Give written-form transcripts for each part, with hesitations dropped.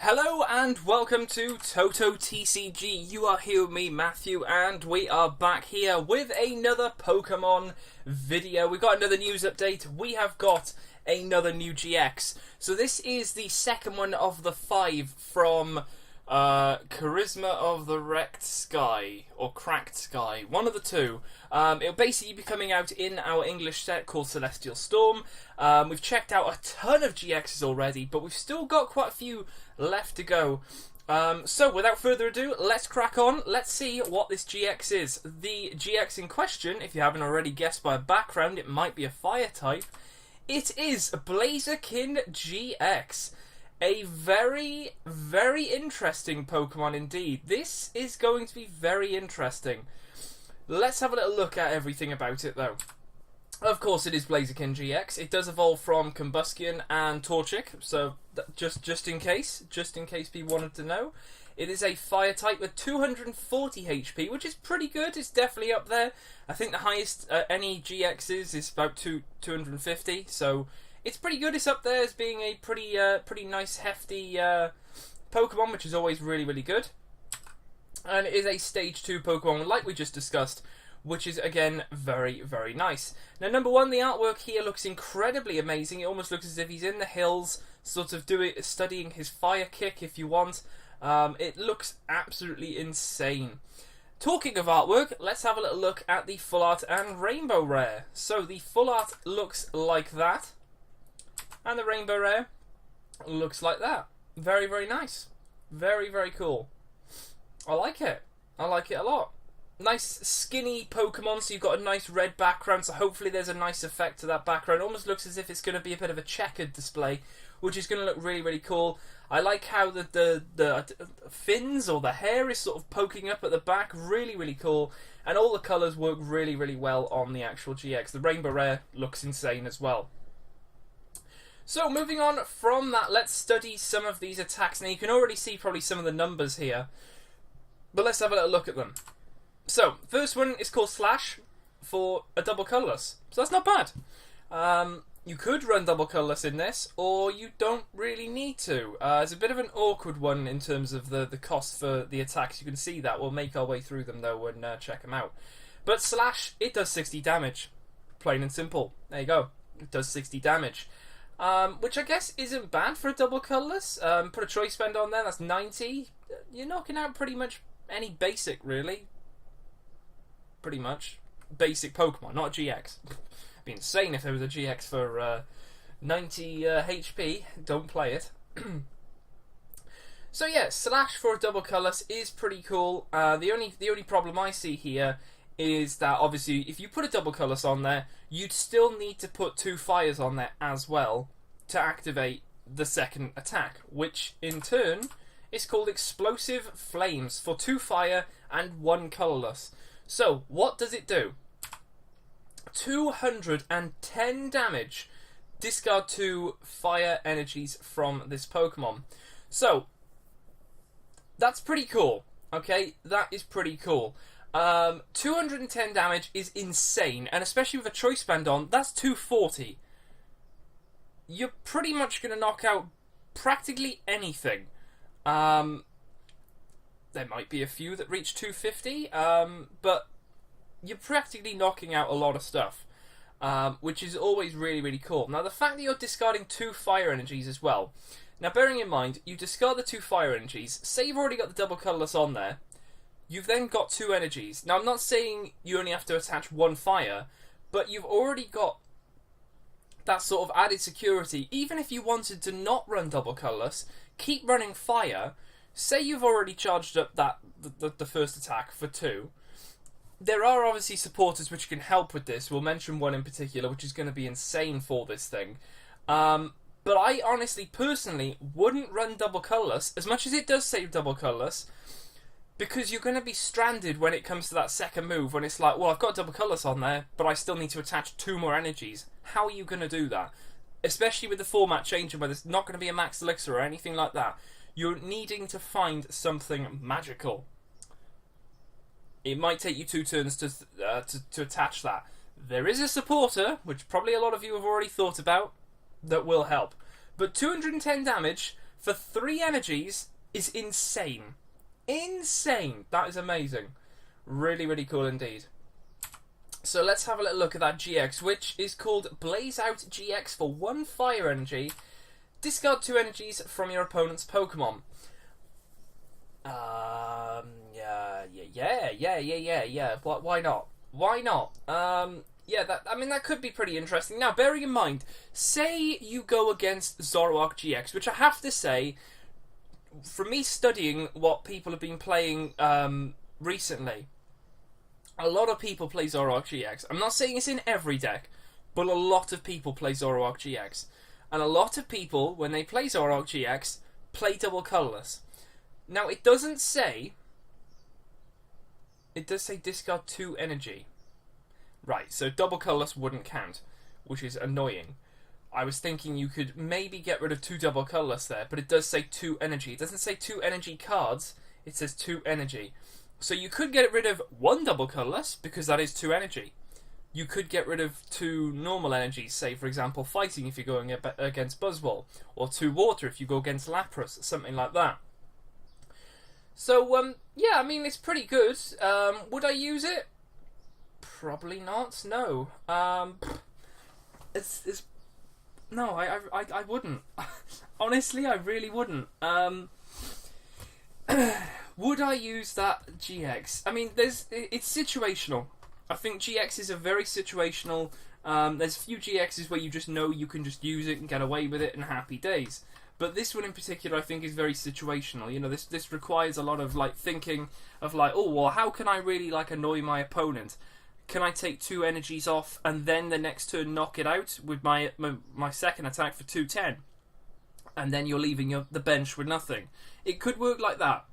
Hello and welcome to TotoTCG. You are here with me, Matthew, and we are back here with another Pokemon video. We've got another news update. We have got another new GX. So this is the second one of the 5 from Charisma of the Wrecked Sky, or Cracked Sky, one of the two. It'll basically be coming out in our English set called Celestial Storm. We've checked out a ton of GXs already, but we've still got quite a few left to go. So without further ado, let's crack on. Let's see what this GX is. The GX in question, if you haven't already guessed by a background, it might be a fire type. It is Blaziken GX. A very, very interesting Pokemon indeed. This is going to be very interesting. Let's have a little look at everything about it though. Of course it is Blaziken GX. It does evolve from Combustion and Torchic, so just in case people wanted to know. It is a fire type with 240 HP, which is pretty good. It's definitely up there. I think the highest any GX is about 250, so it's pretty good. It's up there as being a pretty nice, hefty Pokemon, which is always really, really good. And it is a Stage 2 Pokemon, like we just discussed, which is, again, very, very nice. Now, number one, the artwork here looks incredibly amazing. It almost looks as if he's in the hills, sort of studying his fire kick, if you want. It looks absolutely insane. Talking of artwork, let's have a little look at the full art and rainbow rare. So, the full art looks like that. And the rainbow rare looks like that. Very, very nice. Very, very cool. I like it. I like it a lot. Nice skinny Pokemon, so you've got a nice red background, so hopefully there's a nice effect to that background. It almost looks as if it's going to be a bit of a checkered display, which is going to look really, really cool. I like how the fins or the hair is sort of poking up at the back. Really, really cool. And all the colours work really, really well on the actual GX. The rainbow rare looks insane as well. So, moving on from that, let's study some of these attacks. Now, you can already see probably some of the numbers here, but let's have a little look at them. So, first one is called Slash for a double colourless. So that's not bad. You could run double colourless in this, or you don't really need to. It's a bit of an awkward one in terms of the cost for the attacks. You can see that. We'll make our way through them, though, and check them out. But Slash, it does 60 damage. Plain and simple. There you go. It does 60 damage. Which I guess isn't bad for a double colourless. Put a choice spend on there, that's 90. You're knocking out pretty much any basic, really. Pretty much. Basic Pokemon, not a GX. It'd be insane if there was a GX for 90 HP. Don't play it. So yeah, Slash for a double colourless is pretty cool. The only problem I see here is that obviously if you put a double colourless on there, you'd still need to put 2 fires on there as well to activate the second attack, which in turn is called Explosive Flames for 2 fire and 1 colourless. So what does it do? 210 damage. Discard 2 fire energies from this Pokemon. So that's pretty cool. Okay, that is pretty cool. 210 damage is insane, and especially with a choice band on, that's 240. You're pretty much going to knock out practically anything. There might be a few that reach 250, but you're practically knocking out a lot of stuff, which is always really, really cool. Now, the fact that you're discarding 2 fire energies as well. Now, bearing in mind, you discard the 2 fire energies, say you've already got the double colourless on there, you've then got 2 energies. Now, I'm not saying you only have to attach 1 fire, but you've already got that sort of added security. Even if you wanted to not run double colourless, keep running fire. Say you've already charged up the first attack for 2. There are obviously supporters which can help with this. We'll mention one in particular, which is going to be insane for this thing. But I honestly, personally, wouldn't run double colourless, as much as it does save double colourless, because you're going to be stranded when it comes to that second move, when it's like, well, I've got double colourless on there, but I still need to attach 2 more energies. How are you going to do that? Especially with the format changing, where there's not going to be a max elixir or anything like that. You're needing to find something magical. It might take you 2 turns to attach that. There is a supporter, which probably a lot of you have already thought about, that will help. But 210 damage for 3 energies is insane. Insane. That is amazing. Really, really cool indeed. So let's have a little look at that GX, which is called Blaziken GX for 1 fire energy. Discard 2 energies from your opponent's Pokemon. Yeah. Why not? Why not? Yeah, that could be pretty interesting. Now, bearing in mind, say you go against Zoroark GX, which I have to say, from me studying what people have been playing recently, a lot of people play Zoroark GX. I'm not saying it's in every deck, but a lot of people play Zoroark GX. And a lot of people, when they play Zoroark GX, play double colourless. Now, it doesn't say... It does say discard 2 energy. Right, so double colourless wouldn't count, which is annoying. I was thinking you could maybe get rid of 2 double colourless there, but it does say 2 energy. It doesn't say 2 energy cards, it says 2 energy. So you could get rid of 1 double colourless, because that is 2 energy. You could get rid of 2 normal energies, say for example fighting if you're going against Buzzwole, or 2 water if you go against Lapras, something like that. So, yeah, I mean, it's pretty good. Would I use it? Probably not, no. No, I wouldn't. Honestly, I really wouldn't. Would I use that GX? I mean, it's situational. I think GX are very situational. There's a few GXs where you just know you can just use it and get away with it and happy days. But this one in particular, I think, is very situational. You know, this requires a lot of like thinking of like, oh well, how can I really like annoy my opponent? Can I take 2 energies off and then the next turn knock it out with my second attack for 210, and then you're leaving the bench with nothing? It could work like that.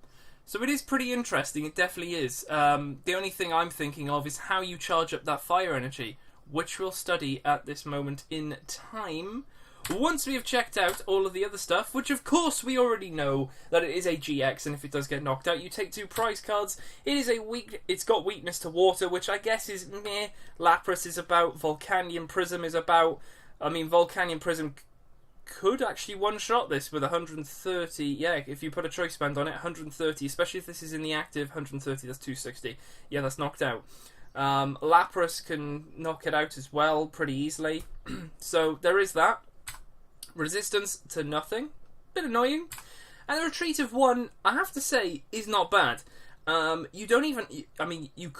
So it is pretty interesting. It definitely is. The only thing I'm thinking of is how you charge up that fire energy, which we'll study at this moment in time. Once we have checked out all of the other stuff, which of course we already know that it is a GX, and if it does get knocked out, you take 2 prize cards. It's got weakness to water, which I guess is meh. Lapras is about. Volcanion Prism is about. I mean, Volcanion Prism could actually one-shot this with 130. Yeah, if you put a choice band on it, 130, especially if this is in the active, 130, that's 260. Yeah, that's knocked out. Lapras can knock it out as well pretty easily. So there is that. Resistance to nothing, bit annoying, and the retreat of 1, I have to say, is not bad. You don't even, I mean, you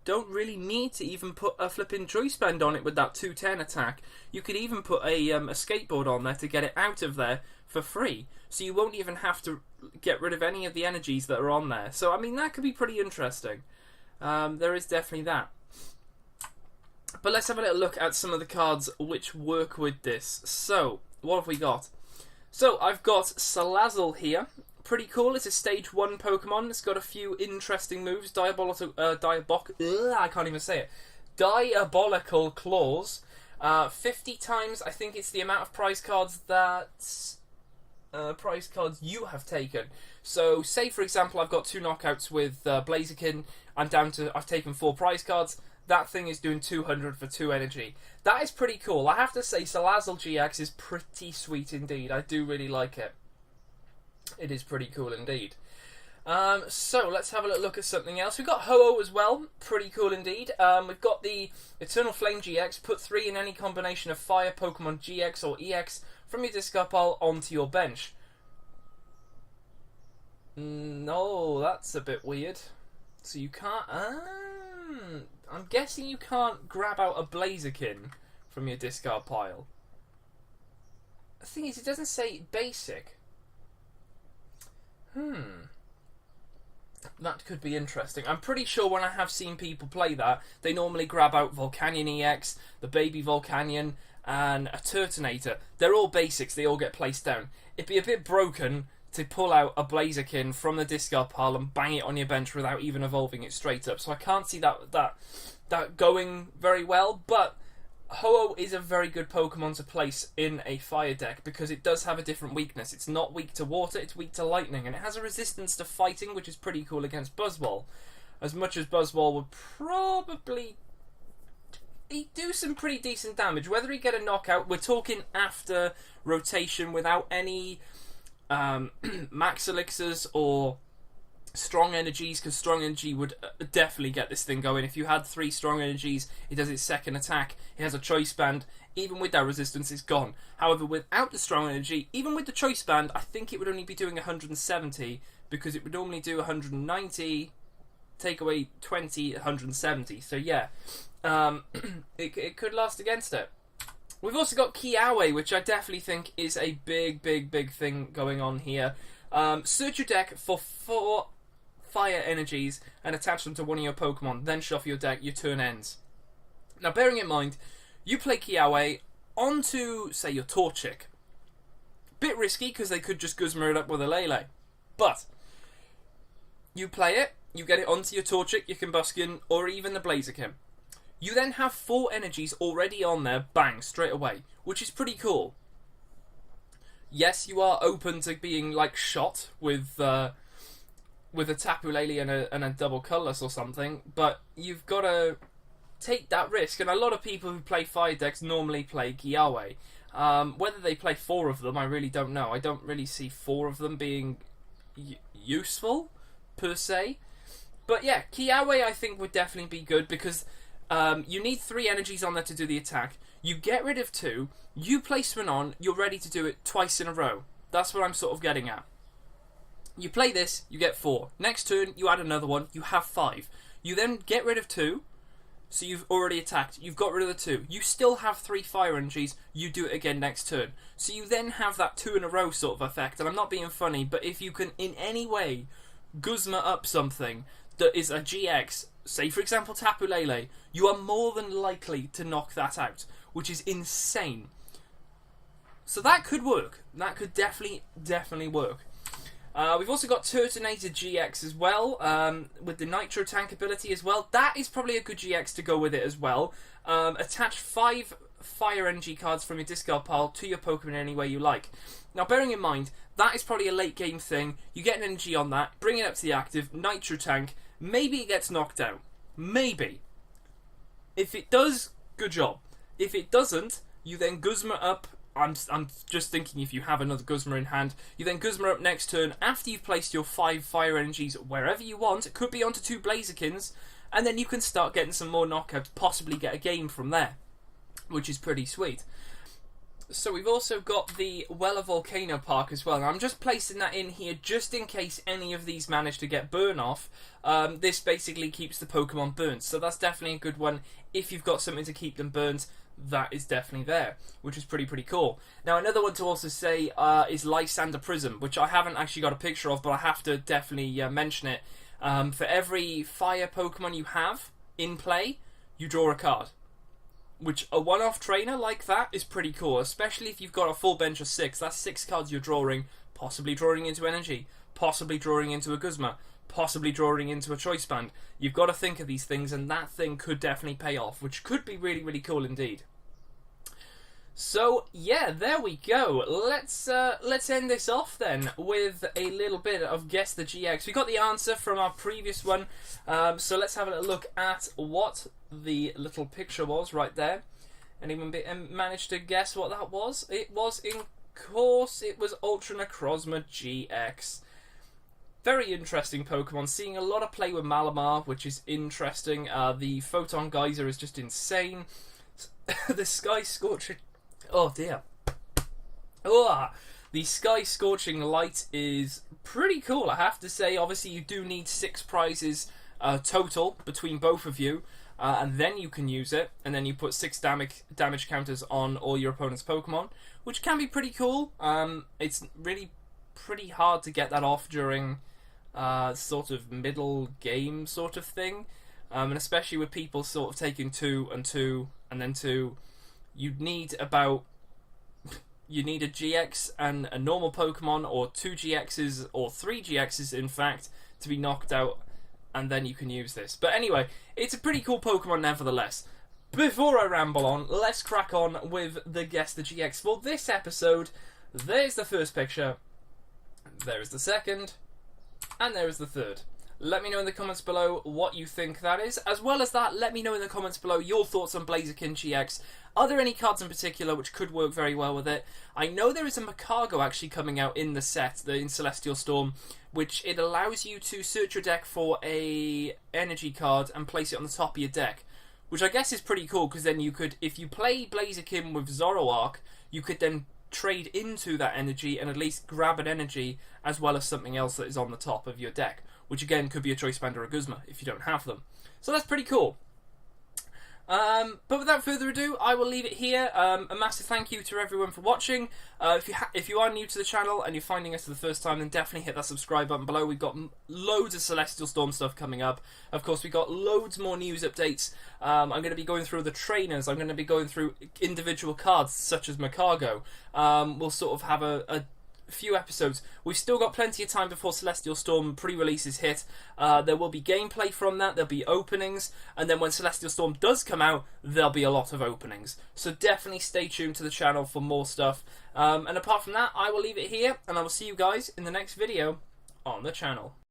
don't really need to even put a flipping choice band on it with that 210 attack. You could even put a skateboard on there to get it out of there for free, so you won't even have to get rid of any of the energies that are on there. So I mean, that could be pretty interesting. There is definitely that. But let's have a little look at some of the cards which work with this. So, what have we got? So, I've got Salazzle here. Pretty cool. It's a stage 1 Pokemon. It's got a few interesting moves. Diabolical Claws. 50 times, I think it's the amount of prize cards that... prize cards you have taken. So, say for example, I've got 2 knockouts with Blaziken. I've taken 4 prize cards. That thing is doing 200 for 2 energy. That is pretty cool. I have to say, Salazzle GX is pretty sweet indeed. I do really like it. It is pretty cool indeed. So, let's have a little look at something else. We've got Ho-Oh as well. Pretty cool indeed. We've got the Eternal Flame GX. Put 3 in any combination of Fire, Pokemon GX or EX from your discard pile onto your bench. No, that's a bit weird. So you can't... I'm guessing you can't grab out a Blaziken from your discard pile. The thing is, it doesn't say basic. That could be interesting. I'm pretty sure when I have seen people play that, they normally grab out Volcanion EX, the Baby Volcanion, and a Turtonator. They're all basics, they all get placed down. It'd be a bit broken to pull out a Blaziken from the discard pile and bang it on your bench without even evolving it straight up. So I can't see that going very well, but Ho-Oh is a very good Pokemon to place in a fire deck because it does have a different weakness. It's not weak to water, it's weak to lightning, and it has a resistance to fighting, which is pretty cool against Buzzwole. As much as Buzzwole would probably do some pretty decent damage. Whether he get a knockout, we're talking after rotation without any max elixirs or strong energies, because strong energy would definitely get this thing going. If you had 3 strong energies, it does its second attack, it has a choice band. Even with that resistance, it's gone. However, without the strong energy, even with the choice band, I think it would only be doing 170, because it would normally do 190, take away 20, 170. So yeah, it could last against it. We've also got Kiawe, which I definitely think is a big thing going on here. Search your deck for 4 fire energies and attach them to one of your Pokemon, then shuffle your deck, your turn ends. Now, bearing in mind, you play Kiawe onto, say, your Torchic. Bit risky, because they could just Guzma it up with a Lele. But, you play it, you get it onto your Torchic, your Combustion, or even the Blaziken. You then have 4 energies already on there, bang, straight away, which is pretty cool. Yes, you are open to being, like, shot with a Tapu Lele and a double Colourless or something, but you've got to take that risk, and a lot of people who play fire decks normally play Kiawe. Whether they play 4 of them, I really don't know. I don't really see 4 of them being useful, per se. But yeah, Kiawe I think would definitely be good, because you need 3 energies on there to do the attack. You get rid of 2, you place one on, you're ready to do it twice in a row. That's what I'm sort of getting at. You play this, you get 4. Next turn, you add another one, you have 5. You then get rid of 2, so you've already attacked. You've got rid of the 2. You still have 3 fire energies, you do it again next turn. So you then have that 2 in a row sort of effect, and I'm not being funny, but if you can in any way Guzma up something that is a GX, say for example Tapu Lele, you are more than likely to knock that out, which is insane. So that could work. That could definitely work. We've also got TotoTCG GX as well, with the Nitro Tank ability as well. That is probably a good GX to go with it as well. Attach 5 Fire Energy cards from your discard pile to your Pokemon any way you like. Now, bearing in mind, that is probably a late game thing. You get an energy on that, bring it up to the active, Nitro Tank, maybe it gets knocked out. Maybe. If it does, good job. If it doesn't, you then Guzma up. I'm just thinking if you have another Guzma in hand, you then Guzma up next turn after you've placed your 5 fire energies wherever you want. It could be onto 2 Blazikens, and then you can start getting some more knockouts, possibly get a game from there, which is pretty sweet. So we've also got the Weller Volcano Park as well. Now, I'm just placing that in here just in case any of these manage to get burn off. This basically keeps the Pokemon burnt, so that's definitely a good one. If you've got something to keep them burnt, that is definitely there, which is pretty cool. Now, another one to also say is Lysander Prison, which I haven't actually got a picture of, but I have to definitely mention it. For every fire Pokemon you have in play, you draw a card. Which, a one-off trainer like that is pretty cool, especially if you've got a full bench of 6. That's 6 cards you're drawing, possibly drawing into energy, possibly drawing into a Guzma, possibly drawing into a choice band. You've got to think of these things, and that thing could definitely pay off, which could be really cool indeed. So yeah, there we go. Let's end this off then with a little bit of Guess the GX. We got the answer from our previous one, so let's have a look at what the little picture was right there. Anyone managed to guess what that was? It was, in course, it was Ultra Necrozma GX. Very interesting Pokemon. Seeing a lot of play with Malamar, which is interesting. The Photon Geyser is just insane. The Sky Scorching... Oh dear. Oh, the Sky Scorching Light is pretty cool, I have to say. Obviously, you do need 6 prizes total between both of you, and then you can use it, and then you put 6 damage counters on all your opponent's Pokemon, which can be pretty cool. It's really pretty hard to get that off during sort of middle game sort of thing, and especially with people sort of taking 2 and 2 and then 2. You need a GX and a normal Pokemon, or 2 GXs, or 3 GXs in fact, to be knocked out, and then you can use this. But anyway, it's a pretty cool Pokemon nevertheless. Before I ramble on, let's crack on with the Guess the GX for this episode. There's the first picture, there is the second, and there is the third. Let me know in the comments below what you think that is. As well as that, let me know in the comments below your thoughts on Blaziken GX. Are there any cards in particular which could work very well with it? I know there is a Macargo actually coming out in the set, in Celestial Storm, which it allows you to search your deck for a energy card and place it on the top of your deck. Which I guess is pretty cool, because then you could, if you play Blaziken with Zoroark, you could then trade into that energy and at least grab an energy as well as something else that is on the top of your deck. Which again could be a Choice Band or a Guzma if you don't have them. So that's pretty cool. But without further ado, I will leave it here. A massive thank you to everyone for watching. If you are new to the channel and you're finding us for the first time, then definitely hit that subscribe button below. We've got loads of Celestial Storm stuff coming up. Of course, we've got loads more news updates. I'm going to be going through the trainers. I'm going to be going through individual cards such as Macargo. We'll sort of have a few episodes. We've still got plenty of time before Celestial Storm pre-releases hit. There will be gameplay from that, there'll be openings, and then when Celestial Storm does come out, there'll be a lot of openings. So definitely stay tuned to the channel for more stuff. And apart from that, I will leave it here, and I will see you guys in the next video on the channel.